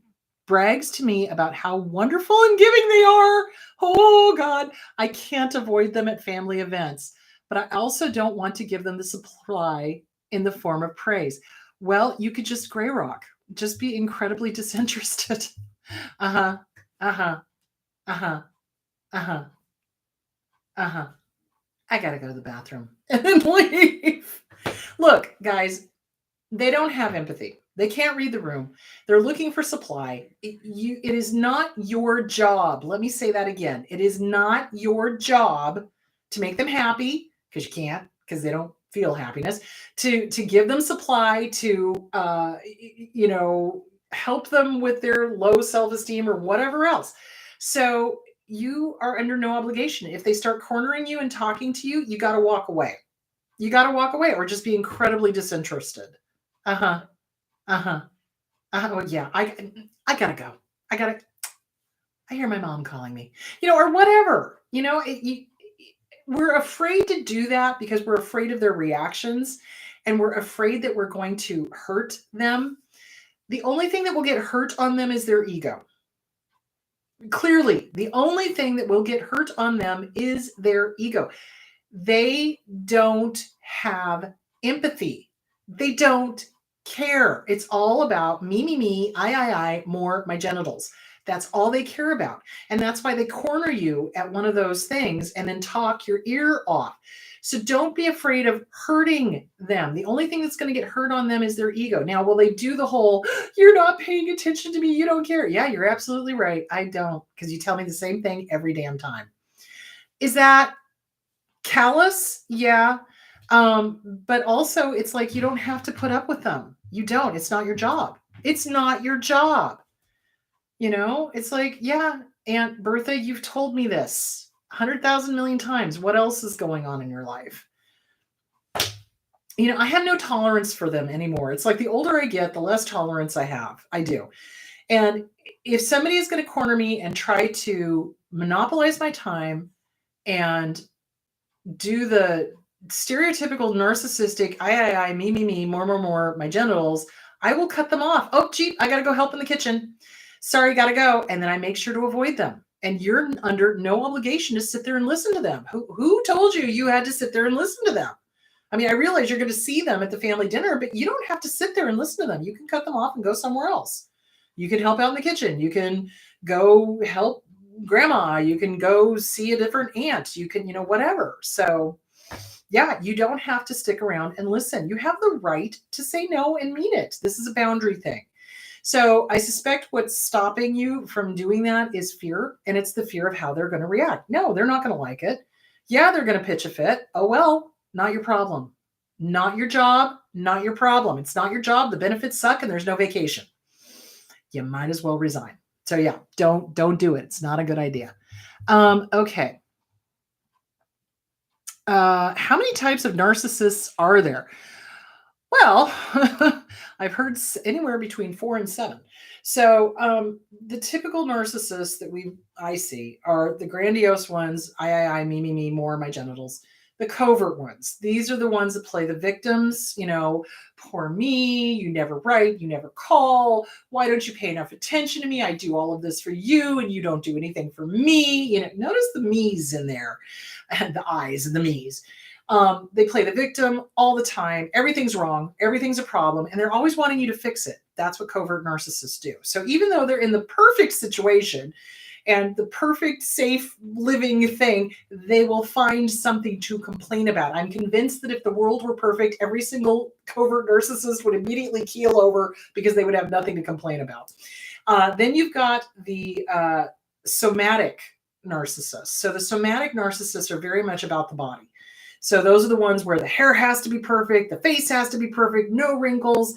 brags to me about how wonderful and giving they are. Oh God, I can't avoid them at family events, but I also don't want to give them the supply in the form of praise. Well, you could just gray rock. Just be incredibly disinterested. Uh-huh. Uh-huh. Uh-huh. Uh-huh. Uh-huh. I gotta go to the bathroom and then leave. Look, guys, they don't have empathy. They can't read the room. They're looking for supply. It is not your job. Let me say that again. It is not your job to make them happy, because you can't, because they don't feel happiness, to give them supply, to help them with their low self-esteem or whatever else. So you are under no obligation. If they start cornering you and talking to you, you got to walk away. You got to walk away, or just be incredibly disinterested. Uh-huh. Uh-huh. Oh yeah. I gotta go. I hear my mom calling me, or whatever, we're afraid to do that because we're afraid of their reactions, and we're afraid that we're going to hurt them. The only thing that will get hurt on them is their ego. Clearly, the only thing that will get hurt on them is their ego. They don't have empathy. They don't care. It's all about me, I, more my genitals. That's all they care about. And that's why they corner you at one of those things and then talk your ear off. So don't be afraid of hurting them. The only thing that's going to get hurt on them is their ego. Now, will they do the whole, you're not paying attention to me, you don't care? Yeah, you're absolutely right. I don't, because you tell me the same thing every damn time. Is that callous? Yeah. But also it's like you don't have to put up with them. You don't. It's not your job. It's not your job. It's like, yeah, Aunt Bertha, you've told me this 100,000 million times. What else is going on in your life? I have no tolerance for them anymore. It's like the older I get, the less tolerance I have. I do. And if somebody is going to corner me and try to monopolize my time and do the stereotypical narcissistic, I, me, more, my genitals, I will cut them off. Oh, gee, I got to go help in the kitchen. Sorry, got to go. And then I make sure to avoid them. And you're under no obligation to sit there and listen to them. Who told you had to sit there and listen to them? I mean, I realize you're going to see them at the family dinner, but you don't have to sit there and listen to them. You can cut them off and go somewhere else. You can help out in the kitchen. You can go help grandma. You can go see a different aunt. You can, whatever. So yeah, you don't have to stick around and listen. You have the right to say no and mean it. This is a boundary thing. So I suspect what's stopping you from doing that is fear. And it's the fear of how they're going to react. No, they're not going to like it. Yeah, they're going to pitch a fit. Oh, well, not your problem. Not your job, not your problem. It's not your job. The benefits suck and there's no vacation. You might as well resign. So yeah, don't do it. It's not a good idea. Okay. How many types of narcissists are there? Well, I've heard anywhere between 4 and 7. So the typical narcissists that I see are the grandiose ones, I, me, more, my genitals. The covert ones. These are the ones that play the victims, poor me, you never write, you never call. Why don't you pay enough attention to me? I do all of this for you and you don't do anything for me. Notice the me's in there and the I's and the me's. They play the victim all the time. Everything's wrong. Everything's a problem. And they're always wanting you to fix it. That's what covert narcissists do. So even though they're in the perfect situation and the perfect safe living thing, they will find something to complain about. I'm convinced that if the world were perfect, every single covert narcissist would immediately keel over because they would have nothing to complain about. Then you've got the somatic narcissists. So the somatic narcissists are very much about the body. So those are the ones where the hair has to be perfect, the face has to be perfect, no wrinkles,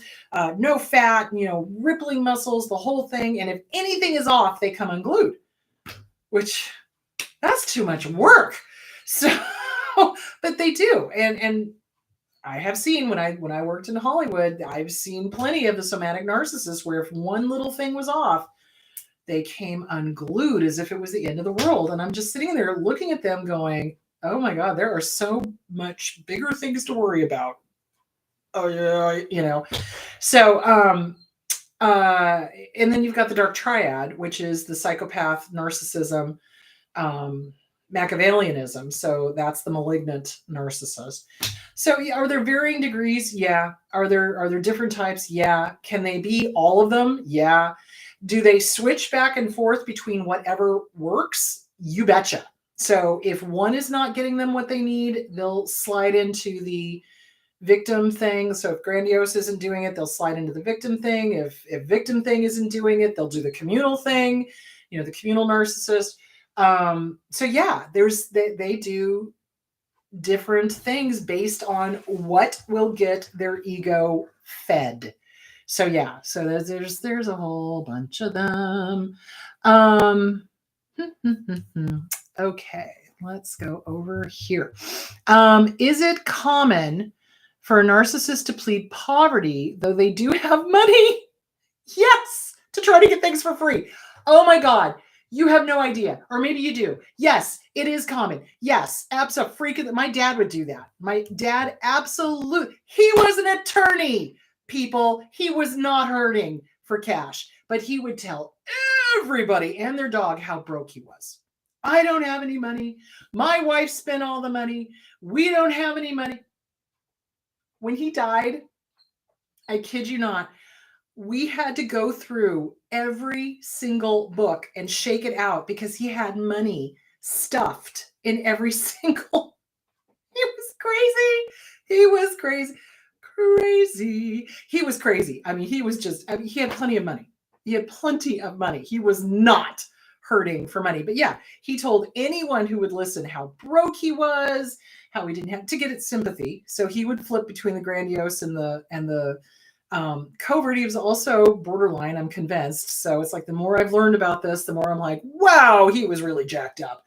no fat, rippling muscles, the whole thing. And if anything is off, they come unglued, which that's too much work. So, but they do. And I have seen when I worked in Hollywood, I've seen plenty of the somatic narcissists where if one little thing was off, they came unglued as if it was the end of the world. And I'm just sitting there looking at them going, oh my God, there are so much bigger things to worry about. Oh yeah, So, and then you've got the dark triad, which is the psychopath, narcissism, Machiavellianism. So that's the malignant narcissist. So are there varying degrees? Yeah. Are there different types? Yeah. Can they be all of them? Yeah. Do they switch back and forth between whatever works? You betcha. So if one is not getting them what they need, they'll slide into the victim thing. So if grandiose isn't doing it, they'll slide into the victim thing. If victim thing isn't doing it, they'll do the communal thing, the communal narcissist. So yeah, they do different things based on what will get their ego fed. So yeah, so there's a whole bunch of them. Okay, let's go over here. Is it common for a narcissist to plead poverty, though they do have money? Yes, to try to get things for free. Oh my God, you have no idea. Or maybe you do. Yes, it is common. Yes, absolutely. My dad would do that. My dad, absolutely. He was an attorney, people. He was not hurting for cash, but he would tell everybody and their dog how broke he was. I don't have any money. My wife spent all the money. We don't have any money. When he died, I kid you not, we had to go through every single book and shake it out because he had money stuffed in every single. He was crazy. He was crazy. Crazy. He was crazy. I mean, he was just, I mean, he had plenty of money. He had plenty of money. He was not hurting for money. But yeah, he told anyone who would listen how broke he was, how he didn't have to get its sympathy. So he would flip between the grandiose and the covert. He was also borderline, I'm convinced. So it's like the more I've learned about this, the more I'm like, wow, he was really jacked up.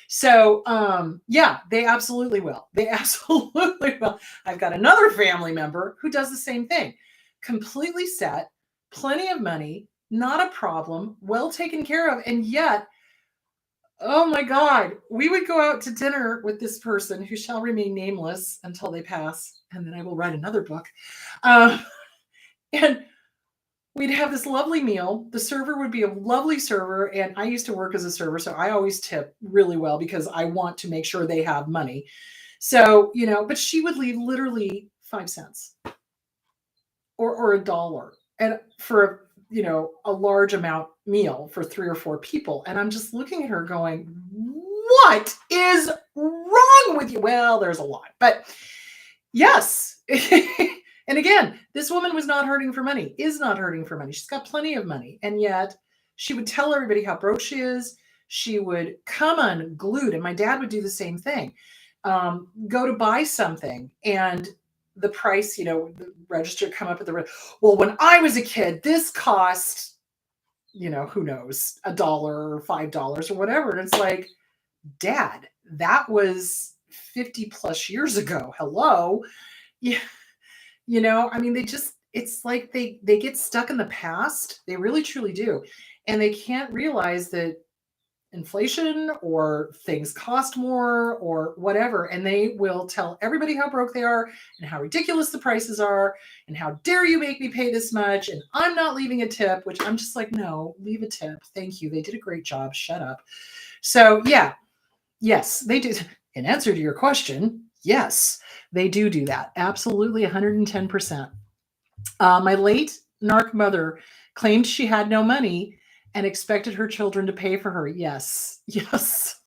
So yeah, they absolutely will. They absolutely will. I've got another family member who does the same thing. Completely set, plenty of money, not a problem, well taken care of. And yet, oh my God, we would go out to dinner with this person who shall remain nameless until they pass. And then I will write another book. Um, and we'd have this lovely meal. The server would be a lovely server. And I used to work as a server. So I always tip really well because I want to make sure they have money. So, but she would leave literally 5 cents or a dollar and for, a large amount meal for 3 or 4 people. And I'm just looking at her going, what is wrong with you? Well, there's a lot, but yes. And again, this woman was not hurting for money, is not hurting for money. She's got plenty of money. And yet she would tell everybody how broke she is. She would come unglued. And my dad would do the same thing. Go to buy something and the price, the register come up at well, when I was a kid, this cost, who knows, $1 or $5 or whatever. And it's like, Dad, that was 50 plus years ago. Hello. Yeah. I mean, it's like they get stuck in the past. They really truly do. And they can't realize that inflation or things cost more or whatever. And they will tell everybody how broke they are and how ridiculous the prices are and how dare you make me pay this much. And I'm not leaving a tip, which I'm just like, no, leave a tip. Thank you. They did a great job. Shut up. So yeah, yes, they do. In answer to your question, yes, they do that. Absolutely 110%. My late narc mother claimed she had no money and expected her children to pay for her. Yes. Yes.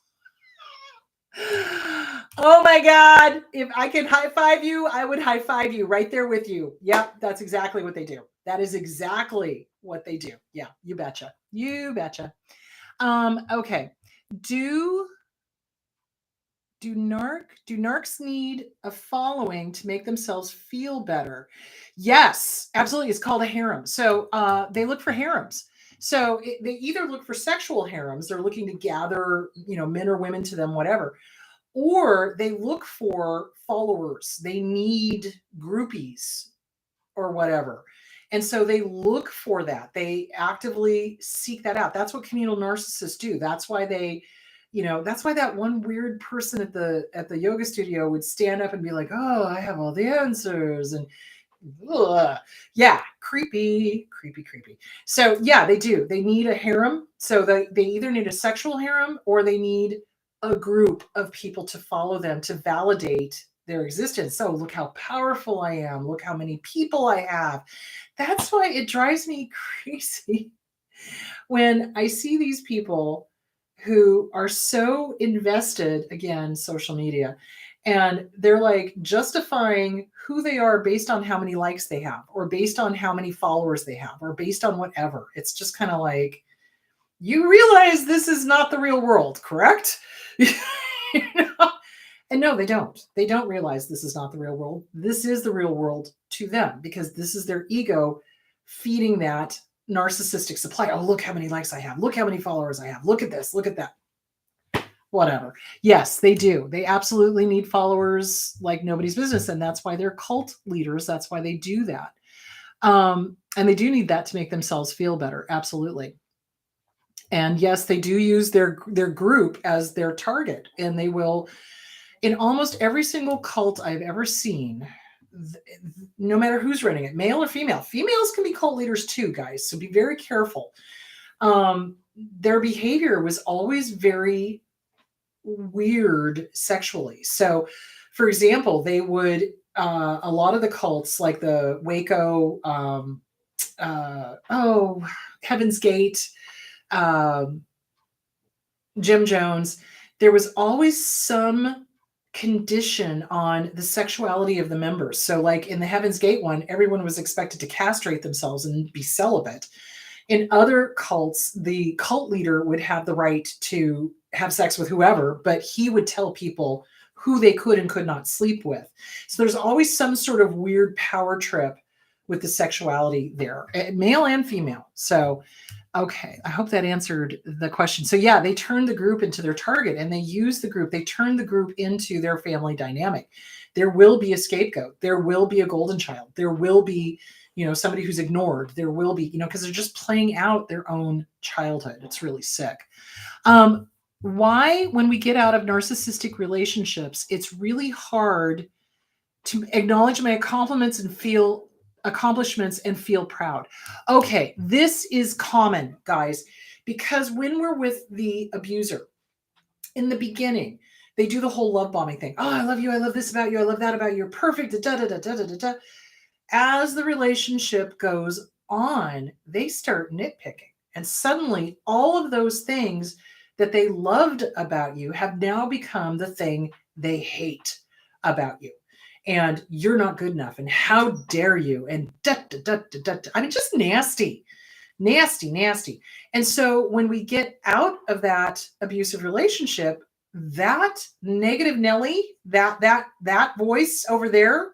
Oh my God. If I could high five you, I would high five you right there with you. Yep. That's exactly what they do. That is exactly what they do. Yeah. You betcha. You betcha. Okay. Do narcs need a following to make themselves feel better? Yes, absolutely. It's called a harem. So they look for harems. So they either look for sexual harems, they're looking to gather, men or women to them, whatever, or they look for followers. They need groupies or whatever. And so they look for that. They actively seek that out. That's what communal narcissists do. That's why that's why that one weird person at the yoga studio would stand up and be like, "Oh, I have all the answers." And yeah, creepy, creepy, creepy. So yeah, they do. They need a harem. So they either need a sexual harem or they need a group of people to follow them to validate their existence. So look how powerful I am. Look how many people I have. That's why it drives me crazy when I see these people who are so invested, again, social media, and they're like justifying who they are based on how many likes they have, or based on how many followers they have, or based on whatever. It's just kind of like, you realize this is not the real world, correct? And no, they don't. They don't realize this is not the real world. This is the real world to them because this is their ego feeding that narcissistic supply. Oh, look how many likes I have. Look how many followers I have. Look at this. Look at that. Whatever. Yes, they do. They absolutely need followers like nobody's business. And that's why they're cult leaders. That's why they do that. And they do need that to make themselves feel better. Absolutely. And yes, they do use their group as their target. And they will, in almost every single cult I've ever seen, no matter who's running it, male or female. Females can be cult leaders too, guys. So be very careful. Their behavior was always very weird sexually. So, for example, they would, a lot of the cults, like the Waco Heaven's Gate, um, Jim Jones, there was always some condition on the sexuality of the members. So, like in the Heaven's Gate one, everyone was expected to castrate themselves and be celibate. In other cults, the cult leader would have the right to have sex with whoever, but he would tell people who they could and could not sleep with. So there's always some sort of weird power trip with the sexuality there, male and female. So, okay, I hope that answered the question. So yeah, they turn the group into their target and they use the group, they turn the group into their family dynamic. There will be a scapegoat. There will be a golden child. There will be, somebody who's ignored. There will be, because they're just playing out their own childhood. It's really sick. Why, when we get out of narcissistic relationships, it's really hard to acknowledge my accomplishments and feel proud. Okay, this is common, guys, because when we're with the abuser in the beginning, they do the whole love bombing thing. Oh, I love you. I love this about you. I love that about you. You're perfect. Da, da, da, da, da, da, da. As the relationship goes on, they start nitpicking. And suddenly all of those things that they loved about you have now become the thing they hate about you. And you're not good enough. And how dare you? And I mean, just nasty, nasty, nasty. And so when we get out of that abusive relationship, that negative Nelly, that voice over there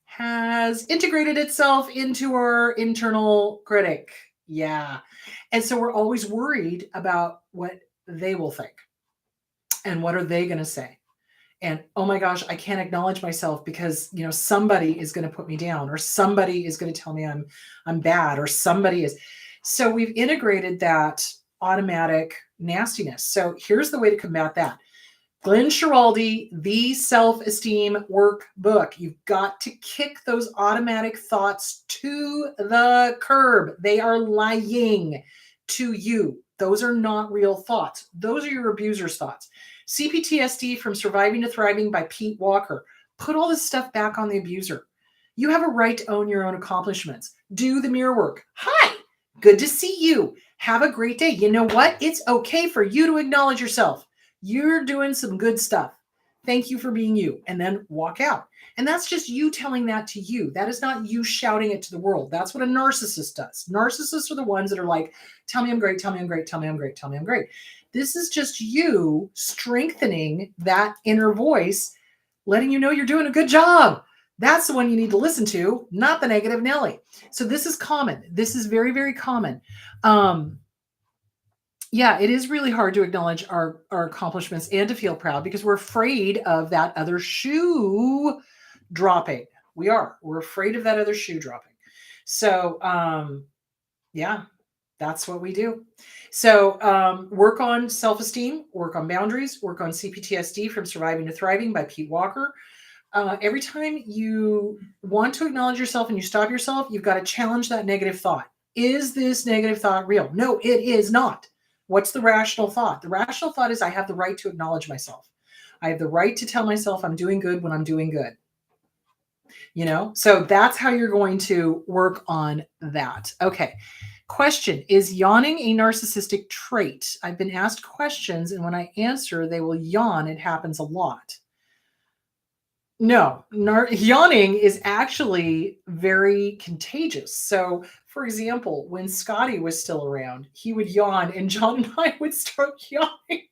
has integrated itself into our internal critic. Yeah. And so we're always worried about what they will think and what are they going to say. And oh my gosh, I can't acknowledge myself because, somebody is going to put me down or somebody is going to tell me I'm bad or somebody is. So we've integrated that automatic nastiness. So here's the way to combat that. Glenn Schiraldi, the self-esteem workbook. You've got to kick those automatic thoughts to the curb. They are lying to you. Those are not real thoughts. Those are your abuser's thoughts. CPTSD from Surviving to Thriving by Pete Walker. Put all this stuff back on the abuser. You have a right to own your own accomplishments. Do the mirror work. Hi, good to see you. Have a great day. You know what? It's okay for you to acknowledge yourself. You're doing some good stuff. Thank you for being you. And then walk out. And that's just you telling that to you. That is not you shouting it to the world. That's what a narcissist does. Narcissists are the ones that are like, tell me I'm great, tell me I'm great, tell me I'm great, tell me I'm great. This is just you strengthening that inner voice, letting you know you're doing a good job. That's the one you need to listen to, not the negative Nelly. So this is common. This is very, very common. Yeah, it is really hard to acknowledge our accomplishments and to feel proud because we're afraid of that other shoe dropping. We're afraid of that other shoe dropping. So, yeah, that's what we do. So, work on self-esteem, work on boundaries, work on CPTSD from Surviving to Thriving by Pete Walker. Every time you want to acknowledge yourself and you stop yourself, you've got to challenge that negative thought. Is this negative thought real? No, it is not. What's the rational thought? The rational thought is I have the right to acknowledge myself. I have the right to tell myself I'm doing good when I'm doing good. So that's how you're going to work on that. Okay. Question, is yawning a narcissistic trait? I've been asked questions and when I answer, they will yawn. It happens a lot. No, yawning is actually very contagious. So, for example, when Scotty was still around, he would yawn and John and I would start yawning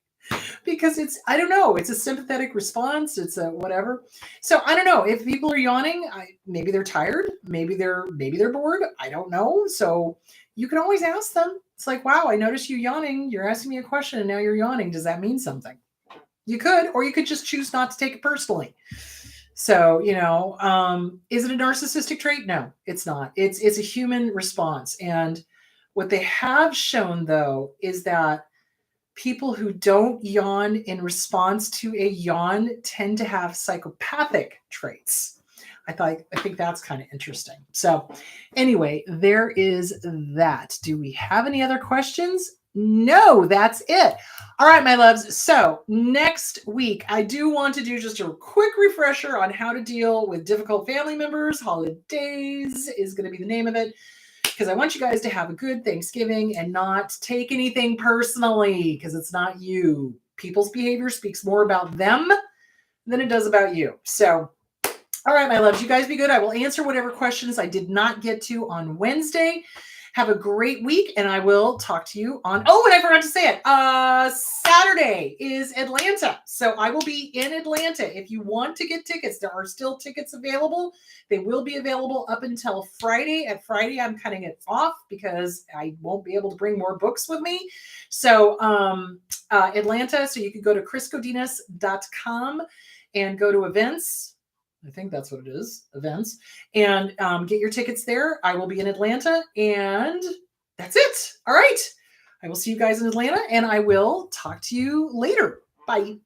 because I don't know, it's a sympathetic response. It's a whatever. So I don't know if people are yawning, maybe they're tired, maybe they're bored. I don't know. So you can always ask them. It's like, wow, I noticed you yawning. You're asking me a question and now you're yawning. Does that mean something? You could, or you could just choose not to take it personally. So, is it a narcissistic trait? No, it's not. It's a human response. And what they have shown, though, is that people who don't yawn in response to a yawn tend to have psychopathic traits. I think that's kind of interesting. So anyway, there is that. Do we have any other questions? No, that's it. All right, my loves. So next week, I do want to do just a quick refresher on how to deal with difficult family members. Holidays is going to be the name of it. because I want you guys to have a good Thanksgiving and not take anything personally, because it's not you. People's behavior speaks more about them than it does about you. So, all right, my loves, you guys be good. I will answer whatever questions I did not get to on Wednesday. Have a great week, and I will talk to you on, oh, and I forgot to say it, Saturday is Atlanta. So I will be in Atlanta. If you want to get tickets, there are still tickets available. They will be available up until Friday. At Friday, I'm cutting it off because I won't be able to bring more books with me. So Atlanta, so you can go to chriscodinas.com and go to events. I think that's what it is, events, and get your tickets there. I will be in Atlanta, and that's it. All right. I will see you guys in Atlanta, and I will talk to you later. Bye.